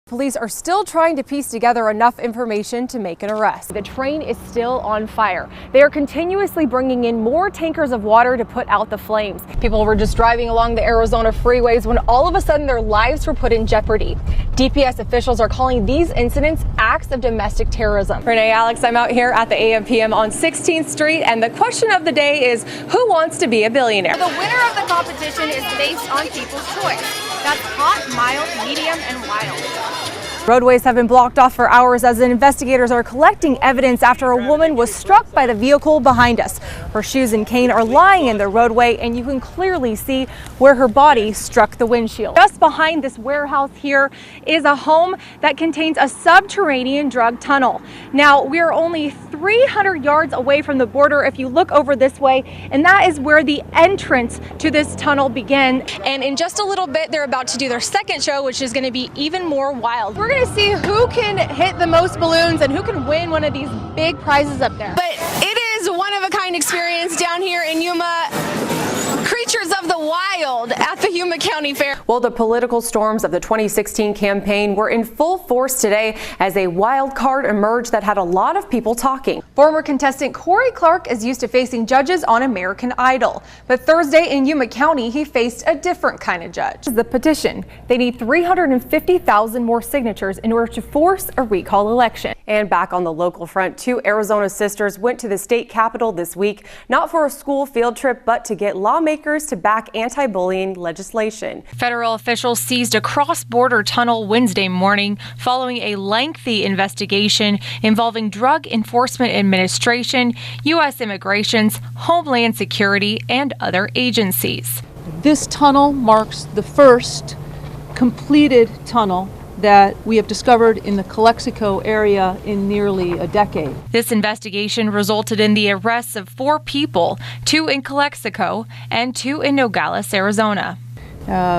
Police are still trying to piece together enough information to make an arrest. The train is still on fire. They are continuously bringing in more tankers of water to put out the flames. People were just driving along the Arizona freeways when all of a sudden their lives were put in jeopardy. DPS officials are calling these incidents acts of domestic terrorism. Renee, Alex, I'm out here at the AM/PM on 16th Street, and the question of the day is, who wants to be a billionaire? The winner of the competition is based on people's choice. That's hot, mild, medium, and wild. Roadways have been blocked off for hours as investigators are collecting evidence after a woman was struck by the vehicle behind us. Her shoes and cane are lying in the roadway, and you can clearly see where her body struck the windshield. Just behind this warehouse here is a home that contains a subterranean drug tunnel. Now, we are only 300 yards away from the border if you look over this way, and that is where the entrance to this tunnel began. And in just a little bit, they're about to do their second show, which is going to be even more wild. We're going to see who can hit the most balloons and who can win one of these big prizes up there. But it is one of a kind experience down here in Yuma. Creatures of the wild at the Yuma County Fair. Well, the political storms of the 2016 campaign were in full force today as a wild card emerged that had a lot of people talking. Former contestant Corey Clark is used to facing judges on American Idol, but Thursday in Yuma County he faced a different kind of judge. The petition. They need 350,000 more signatures in order to force a recall election. And back on the local front, two Arizona sisters went to the state capitol this week, not for a school field trip, but to get lawmakers to back anti-bullying legislation. Federal officials seized a cross-border tunnel Wednesday morning following a lengthy investigation involving Drug Enforcement Administration, U.S. Immigrations, Homeland Security, and other agencies. This tunnel marks the first completed tunnel that we have discovered in the Calexico area in nearly a decade. This investigation resulted in the arrests of 4 people, 2 in Calexico and 2 in Nogales, Arizona.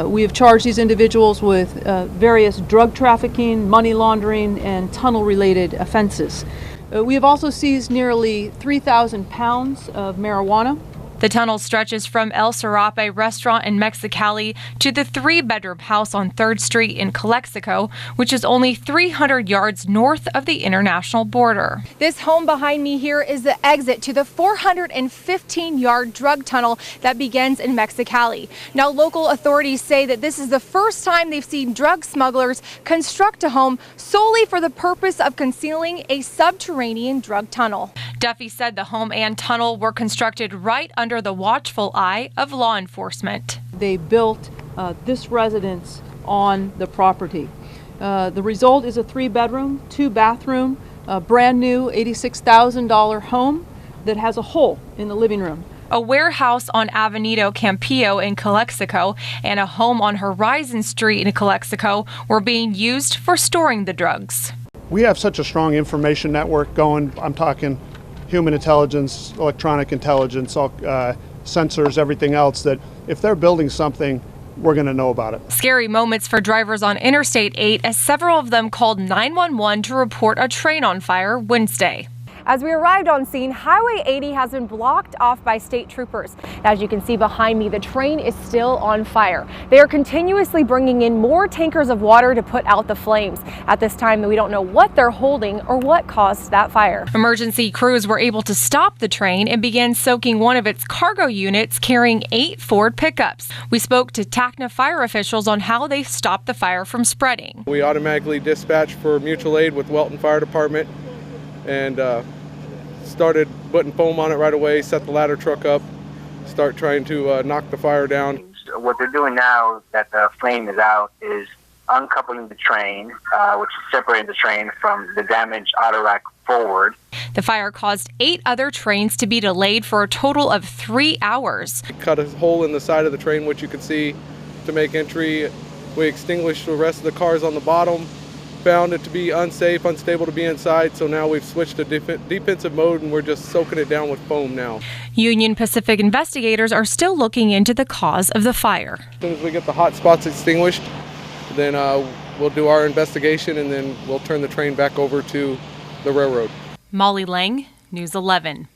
We have charged these individuals with various drug trafficking, money laundering, and tunnel-related offenses. We have also seized nearly 3,000 pounds of marijuana. The tunnel stretches from El Serape restaurant in Mexicali to the 3-bedroom house on 3rd Street in Calexico, which is only 300 yards north of the international border. This home behind me here is the exit to the 415-yard drug tunnel that begins in Mexicali. Now, local authorities say that this is the first time they've seen drug smugglers construct a home solely for the purpose of concealing a subterranean drug tunnel. Duffy said the home and tunnel were constructed right under the watchful eye of law enforcement. They built this residence on the property. The result is a 3-bedroom, 2-bathroom, brand new $86,000 home that has a hole in the living room. A warehouse on Avenida Campillo in Calexico and a home on Horizon Street in Calexico were being used for storing the drugs. We have such a strong information network going. I'm talking human intelligence, electronic intelligence, all, sensors, everything else, that if they're building something, we're going to know about it. Scary moments for drivers on Interstate 8 as several of them called 911 to report a train on fire Wednesday. As we arrived on scene, Highway 80 has been blocked off by state troopers. As you can see behind me, the train is still on fire. They are continuously bringing in more tankers of water to put out the flames. At this time, we don't know what they're holding or what caused that fire. Emergency crews were able to stop the train and began soaking one of its cargo units carrying 8 Ford pickups. We spoke to TACNA fire officials on how they stopped the fire from spreading. We automatically dispatched for mutual aid with Welton Fire Department and started putting foam on it right away, set the ladder truck up, start trying to knock the fire down. What they're doing now that the flame is out is uncoupling the train, which is separating the train from the damaged auto rack forward. The fire caused 8 other trains to be delayed for a total of 3 hours. We cut a hole in the side of the train, which you can see, to make entry. We extinguished the rest of the cars on the bottom. Found it to be unsafe, unstable to be inside, so now we've switched to defensive mode and we're just soaking it down with foam now. Union Pacific investigators are still looking into the cause of the fire. As soon as we get the hot spots extinguished, then we'll do our investigation and then we'll turn the train back over to the railroad. Molly Lange, News 11.